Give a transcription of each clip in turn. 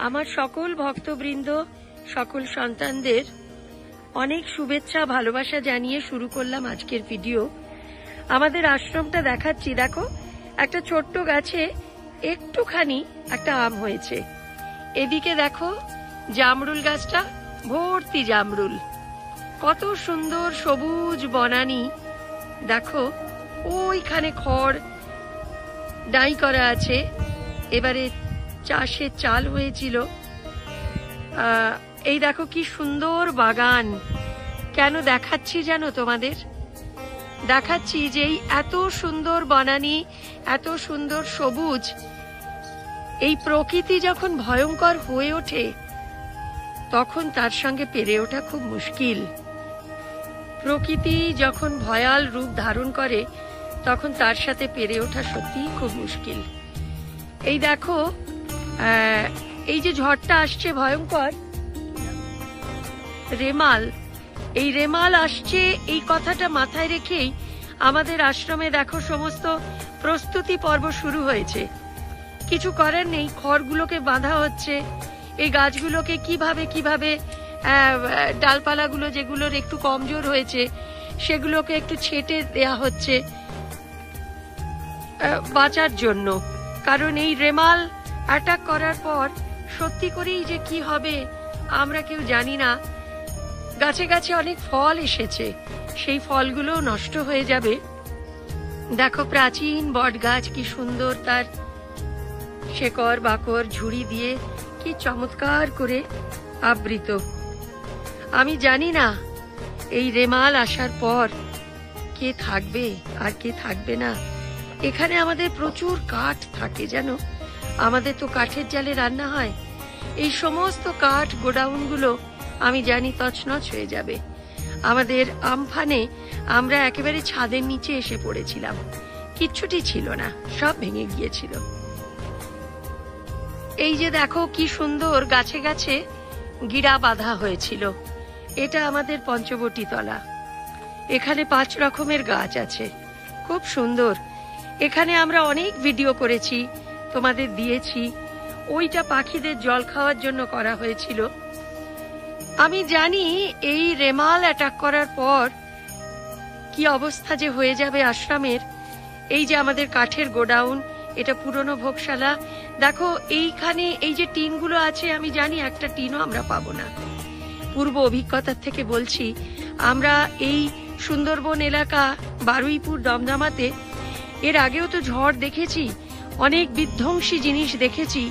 আমার সকল ভক্তবৃন্দ, সকল সন্তানদের অনেক শুভেচ্ছা ভালোবাসা জানিয়ে শুরু করলাম আজকের ভিডিও। আমাদের আশ্রমটা দেখাচ্ছি। দেখো, একটা ছোট্ট গাছে একটুখানি একটা আম হয়েছে। এদিকে দেখো জামরুল গাছটা ভর্তি জামরুল, কত সুন্দর সবুজ বনানী। দেখো ওইখানে খড় ডাই করা আছে, এবারে চাষের চাল হয়েছিল। এই দেখো কি সুন্দর বাগান। কেন দেখাচ্ছি জানো তোমাদের? দেখাচ্ছি যে এই এত সুন্দর বনানী, এত সুন্দর সবুজ, এই প্রকৃতি যখন ভয়ঙ্কর হয়ে ওঠে তখন তার সঙ্গে পেরে ওঠা খুব মুশকিল। প্রকৃতি যখন ভয়াল রূপ ধারণ করে তখন তার সাথে পেরে ওঠা সত্যিই খুব মুশকিল। এই দেখো এই যে ঝড়টা আসছে ভয়ঙ্কর, রেমাল, এই রেমাল আসছে, এই কথাটা মাথায় রেখেই আমাদের আশ্রমে দেখো সমস্ত প্রস্তুতি পর্ব শুরু হয়েছে। কিছু করার নেই, খড়গুলোকে বাঁধা হচ্ছে, এই গাছগুলোকে কিভাবে ডালপালাগুলো যেগুলোর একটু কমজোর হয়েছে সেগুলোকে একটু ছেঁটে দেয়া হচ্ছে বাঁচার জন্য। কারণ এই রেমাল অ্যাটাক করার পর সত্যি করেই যে কি হবে আমরা কেউ জানি না। গাছে গাছে অনেক ফল এসেছে, সেই ফলগুলো নষ্ট হয়ে যাবে। দেখো প্রাচীন বট গাছ কি সুন্দর, তার শেকড় বাকড় ঝুড়ি দিয়ে কি চমৎকার করে আবৃত। আমি জানি না এই রেমাল আসার পর কে থাকবে আর কে থাকবে না। এখানে আমাদের প্রচুর কাঠ থাকে জানো, আমাদের তো কাঠের জালে রান্না হয়। এই সমস্ত কাঠ গোডাউনগুলো আমি জানি তছনছ হয়ে যাবে। আমাদের আমফানে আমরা একেবারে ছাদের নিচে এসে পড়েছিলাম, কিচ্ছুটি ছিল না, সব ভেঙে গিয়েছিল। এই যে দেখো কি সুন্দর গাছে গাছে গিরা বাঁধা হয়েছিল, এটা আমাদের পঞ্চবটী তলা। এখানে 5 রকমের গাছ আছে, খুব সুন্দর। এখানে আমরা অনেক ভিডিও করেছি, তোমাদের দিয়েছি। ওইটা পাখিদের জল খাওয়ার জন্য করা হয়েছিল। আমি জানি এই রেমাল অ্যাটাক করার পর কি অবস্থা যে হয়ে যাবে আশ্রমের। এই যে আমাদের কাঠের গোডাউন, এটা পুরনো ভোগশালা। দেখো এইখানে এই যে টিনগুলো আছে, আমি জানি একটা টিনও আমরা পাবো না। পূর্ব অভিজ্ঞতার থেকে বলছি, আমরা এই সুন্দরবন এলাকা বারুইপুর দমদমাতে এর আগেও তো ঝড় দেখেছি, অনেক বিধ্বংসী জিনিস দেখেছি।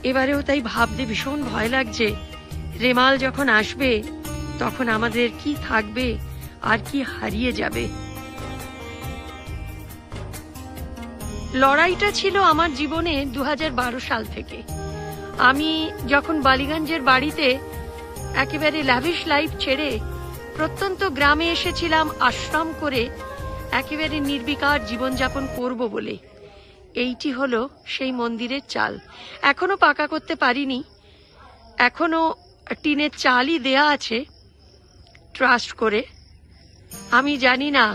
এবারেও তাই ভাবতে ভীষণ ভয় লাগছে, রেমাল যখন আসবে তখন আমাদের কি থাকবে আর কি হারিয়ে যাবে। লড়াইটা ছিল আমার জীবনে 2012 সাল থেকে। আমি যখন বালিগঞ্জের বাড়িতে একেবারে ল্যাভিশ লাইফ ছেড়ে প্রত্যন্ত গ্রামে এসেছিলাম আশ্রম করে একেবারে নির্বিকার জীবনযাপন করব বলে। এইটি হলো সেই মন্দিরের চাল। এখনো পাকা করতে পারিনি, এখনো টিনের চালই দেয়া আছে ট্রাস্ট করে। আমি জানি না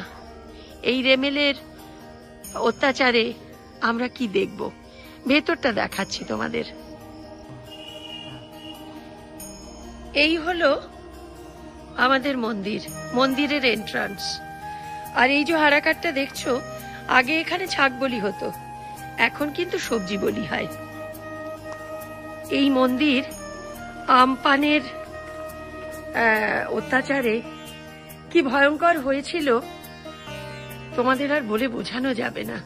এই রেমেলের অত্যাচারে আমরা কি দেখব। ভেতরটা দেখাচ্ছি তোমাদের। এই হলো আমাদের মন্দির, মন্দিরের এন্ট্রান্স। আর এই যে হারাকারটা দেখছো, আগে এখানে ছাগ বলি হতো, এখন কিন্তু সবজি বলি হয়। এই মন্দির আমপানের অত্যাচারে কি ভয়ঙ্কর হয়েছিল তোমাদের আর বলে বোঝানো যাবে না।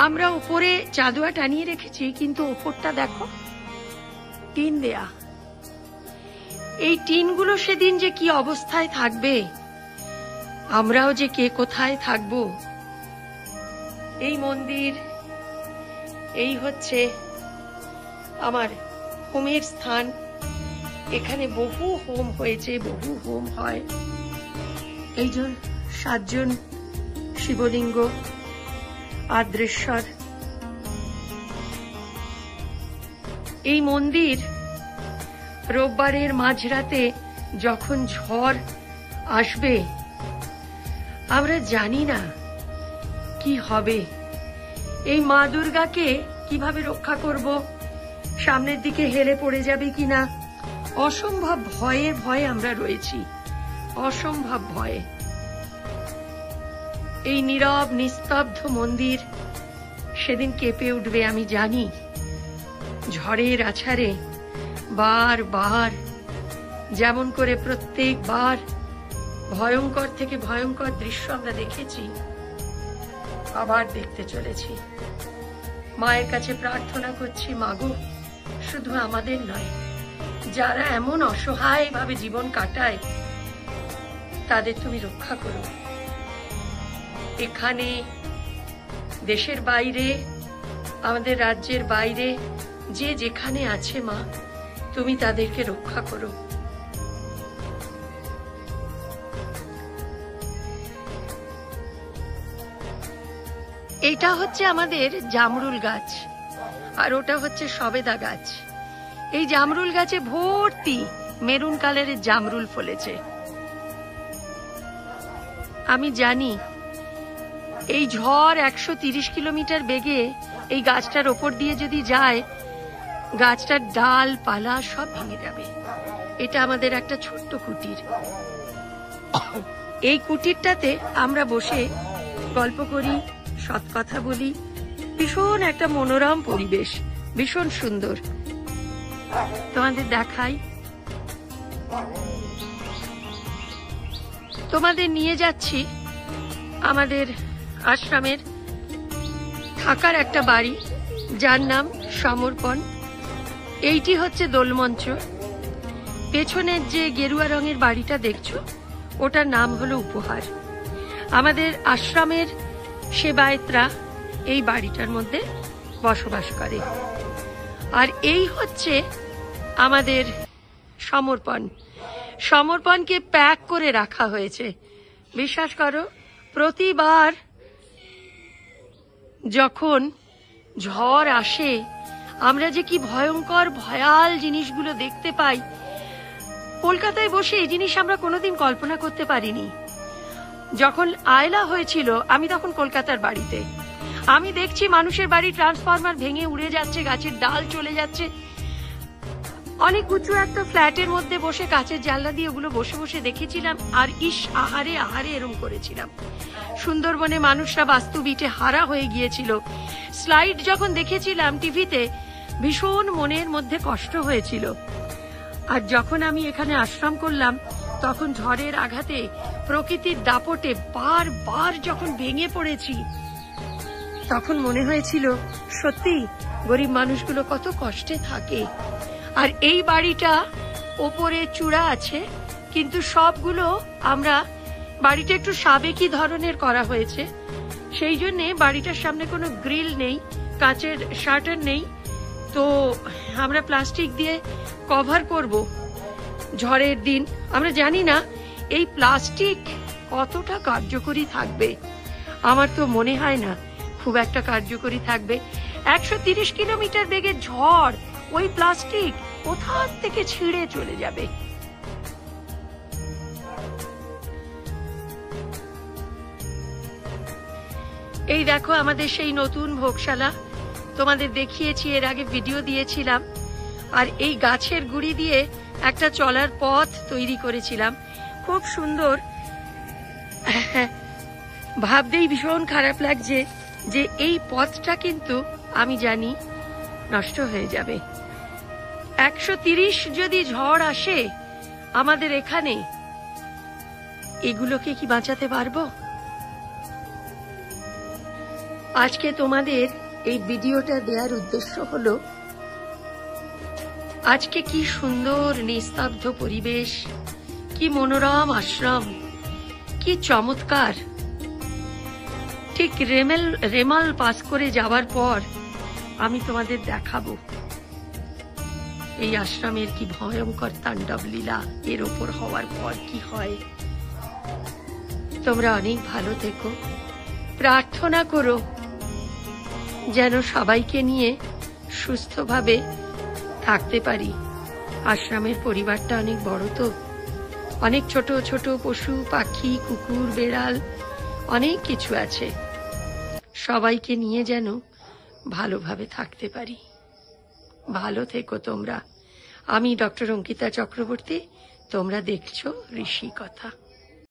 আমরা উপরে চাদুয়া টানিয়ে রেখেছি, কিন্তু উপরটা দেখো টিন দেয়া। এই টিনগুলো সেদিন যে কি অবস্থায় থাকবে, আমরাও যে কে কোথায় থাকব। এই মন্দির, এই হচ্ছে আমার হোমের স্থান। এখানে বহু হোম হয়েছে, বহু হোম হয়। এই যে 7 জন শিবলিঙ্গ, আদ্রেশ্বর। এই মন্দির রোববারের মাঝরাতে যখন ঝড় আসবে আমরা জানি না কি হবে। এই মা দুর্গাকে কিভাবে রক্ষা করব সামনের দিকে হেলে পড়ে যাবে কিনা অসম্ভব ভয়ে আমরা রয়েছি, অসম্ভব ভয়ে। এই নীরব নিস্তব্ধ মন্দির সেদিন কেঁপে উঠবে আমি জানি। ঝড়ের আছাড়ে বারবার যেমন করে প্রত্যেকবার ভয়ঙ্কর থেকে ভয়ঙ্কর দৃশ্য আমরা দেখেছি, আবার দেখতে চলেছি। মায়ের কাছে প্রার্থনা করছি, মাগো শুধু আমাদের নয়, যারা এমন অসহায় ভাবে জীবন কাটায় তাদের তুমি রক্ষা করো। এখানে দেশের বাইরে, আমাদের রাজ্যের বাইরে যে যেখানে আছে মা, তুমি তাদেরকে রক্ষা করো। এটা হচ্ছে আমাদের জামরুল গাছ, আর ওটা হচ্ছে সবেদা গাছ। এই জামরুল গাছে ভর্তি মেরুন কালারের জামরুল ফলেছে। আমি জানি এই ঝড় 130 কিলোমিটার বেগে এই গাছটার ওপর দিয়ে যদি যায়, গাছটার ডাল পালা সব ভেঙে যাবে। এটা আমাদের একটা ছোট্ট কুটির। এই কুটিরটাতে আমরা বসে গল্প করি, সৎ কথা বলি। ভীষণ একটা মনোরম পরিবেশ, ভীষণ সুন্দর। তোমাদের দেখাই, তোমাদের নিয়ে যাচ্ছি আমাদের আশ্রমের থাকার একটা বাড়ি, যার নাম সমর্পণ। এইটি হচ্ছে দোলমঞ্চ। পেছনের যে গেরুয়া রঙের বাড়িটা দেখছো, ওটার নাম হলো উপহার। আমাদের আশ্রমের সেবায়েতরা এই বাড়িটার মধ্যে বসবাস করে। আর এই হচ্ছে আমাদের সমর্পণ। সমর্পণকে প্যাক করে রাখা হয়েছে। বিশ্বাস করো, প্রতিবার যখন ঝড় আসে আমরা যে কি ভয়ঙ্কর ভয়াল জিনিসগুলো দেখতে পাই, কলকাতায় বসে এই জিনিস আমরা কোনোদিন কল্পনা করতে পারিনি। যখন আয়লা হয়েছিল আমি তখন কলকাতার বাড়িতে, আমি দেখছি মানুষের বাড়ি ট্রান্সফরমার ভেঙে উড়ে যাচ্ছে, গাছের ডাল চলে যাচ্ছে। অনেক উঁচু একটা ফ্ল্যাটের মধ্যে বসে কাঁচের জানলা দিয়ে ওগুলো বসে বসে দেখেছিলাম, আর ইস আহারে আহারে এরম করেছিলাম। সুন্দরবনে মানুষরা বাস্তুবিটে হারা হয়ে গিয়েছিল। স্লাইড যখন দেখেছিলাম টিভিতে, ভীষণ মনের মধ্যে কষ্ট হয়েছিল। আর যখন আমি এখানে আশ্রম করলাম, তখন ঝড়ের আঘাতে প্রকৃতির দাপটে বারবার যখন ভেঙে পড়েছি, তখন মনে হয়েছিল সত্যি গরিব মানুষগুলো কত কষ্টে থাকে। আর এই বাড়িটা ওপরে চূড়া আছে, কিন্তু সবগুলো আমরা, বাড়িটা একটু সাবেকি ধরনের করা হয়েছে, সেই জন্য বাড়িটার সামনে কোনো গ্রিল নেই, কাঁচের শাটার নেই। তো আমরা প্লাস্টিক দিয়ে কভার করব ঝড়ের দিন। আমরা জানি না এই প্লাস্টিক কতটা কার্যকরী থাকবে। আমার তো মনে হয় না খুব একটা কার্যকরী থাকবে। 130 কিলোমিটার বেগে ঝড়, ওই প্লাস্টিক কোথা থেকে ছিঁড়ে চলে যাবে। এই দেখো আমাদের সেই নতুন ভোগশালা, তোমাদের দেখিয়েছি, এর আগে ভিডিও দিয়েছিলাম। আর এই গাছের গুড়ি দিয়ে একটা চলার পথ তৈরি করেছিলাম, খুব সুন্দর। ভাবতেই ভীষণ খারাপ লাগছে যে এই পথটা কিন্তু আমি জানি নষ্ট হয়ে যাবে। 130 যদি ঝড় আসে আমাদের এখানে, এগুলোকে কি বাঁচাতে পারবো? আজকে তোমাদের এই ভিডিওটা দেওয়ার উদ্দেশ্য হলো, আজকে কি সুন্দর নিস্তব্ধ পরিবেশ, কি মনোরম আশ্রম, কি চমৎকার। ঠিক রেমাল পাস করে যাওয়ার পর আমি তোমাদের দেখাবো এই আশ্রমের কি ভয়ঙ্কর তাণ্ডব লীলা এর ওপর হওয়ার পর কি হয়। তোমরা অনেক ভালো থেকো, প্রার্থনা করো যেন সবাইকে নিয়ে সুস্থভাবে থাকতে পারি। আশ্রমের পরিবারটা অনেক বড়, তো অনেক ছোট ছোট পশু পাখি, কুকুর বেড়াল, অনেক কিছু আছে। সবাইকে নিয়ে যেন ভালোভাবে থাকতে পারি। ভালো থেকো তোমরা। আমি ডক্টর অঙ্কিতা চক্রবর্তী, তোমরা দেখছো ঋষি কথা।